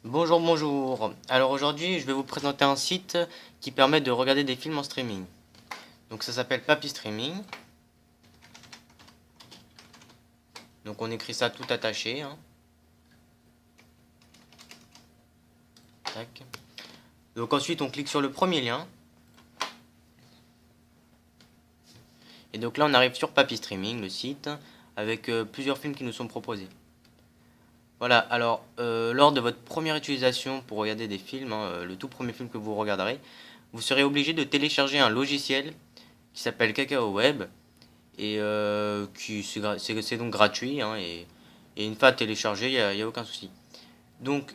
Bonjour, bonjour. Alors aujourd'hui, je vais vous présenter un site qui permet de regarder des films en streaming. Donc ça s'appelle Papy Streaming. Donc on écrit ça tout attaché, hein. Tac. Donc ensuite, on clique sur le premier lien. Et donc là, on arrive sur Papy Streaming, le site, avec plusieurs films qui nous sont proposés. Voilà, alors lors de votre première utilisation pour regarder des films, hein, le tout premier film que vous regarderez, vous serez obligé de télécharger un logiciel qui s'appelle Kakao Web et c'est donc gratuit, hein, et une fois téléchargé, il y a aucun souci. Donc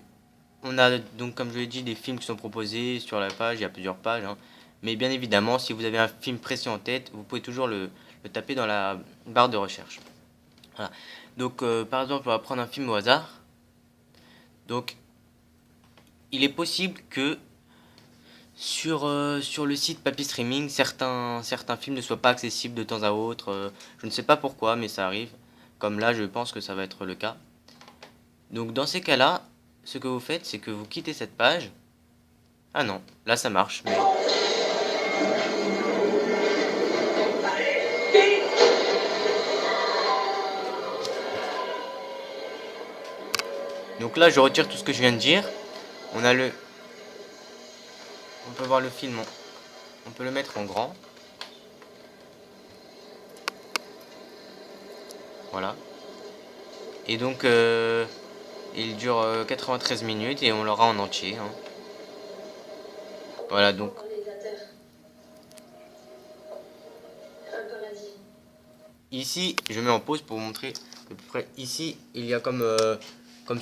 on a donc comme je l'ai dit des films qui sont proposés sur la page, il y a plusieurs pages, hein. Mais bien évidemment, si vous avez un film précis en tête, vous pouvez toujours le taper dans la barre de recherche. Voilà. Donc par exemple, on va prendre un film au hasard. Donc il est possible que sur le site Papy Streaming, certains films ne soient pas accessibles de temps à autre. Je ne sais pas pourquoi, mais ça arrive. Comme là, je pense que ça va être le cas. Donc dans ces cas-là, ce que vous faites, c'est que vous quittez cette page. Ah non, là ça marche. Donc là, je retire tout ce que je viens de dire. On a le, on peut voir le film. On peut le mettre en grand. Voilà. Et donc, il dure 93 minutes et on l'aura en entier, hein. Voilà, donc ici, je mets en pause pour vous montrer à peu près. Ici, il y a comme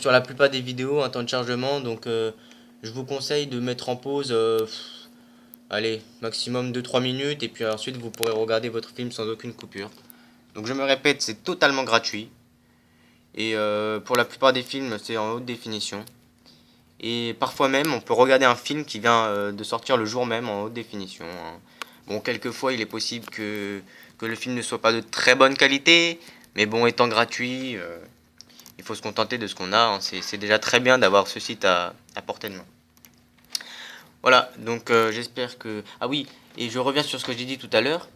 sur la plupart des vidéos un temps de chargement. Donc, je vous conseille de mettre en pause, allez, maximum 2-3 minutes. Et puis ensuite, vous pourrez regarder votre film sans aucune coupure. Donc, je me répète, c'est totalement gratuit. Et pour la plupart des films, c'est en haute définition. Et parfois même, on peut regarder un film qui vient de sortir le jour même en haute définition, hein. Bon, quelquefois, il est possible que le film ne soit pas de très bonne qualité, mais bon, étant gratuit, il faut se contenter de ce qu'on a, hein. C'est déjà très bien d'avoir ce site à portée de main. Voilà, donc j'espère que... Ah oui, et je reviens sur ce que j'ai dit tout à l'heure,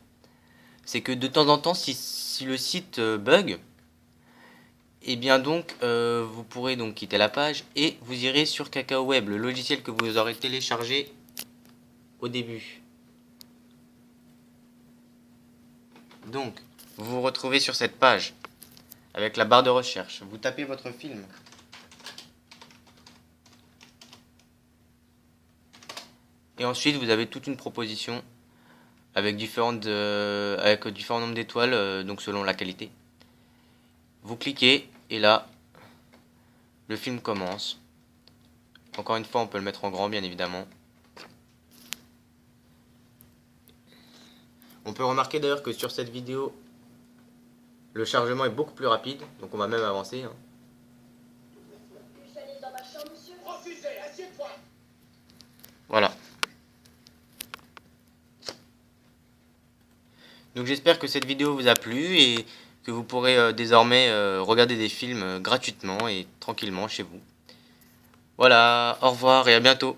c'est que de temps en temps, si le site bug, et bien donc, vous pourrez donc quitter la page et vous irez sur Kakao Web, le logiciel que vous aurez téléchargé au début. Donc, vous vous retrouvez sur cette page avec la barre de recherche. Vous tapez votre film. Et ensuite, vous avez toute une proposition avec avec différents nombres d'étoiles, donc selon la qualité. Vous cliquez et là, le film commence. Encore une fois, on peut le mettre en grand, bien évidemment. On peut remarquer d'ailleurs que sur cette vidéo, le chargement est beaucoup plus rapide, donc on va même avancer, hein. Voilà. Donc j'espère que cette vidéo vous a plu et que vous pourrez désormais regarder des films gratuitement et tranquillement chez vous. Voilà, au revoir et à bientôt.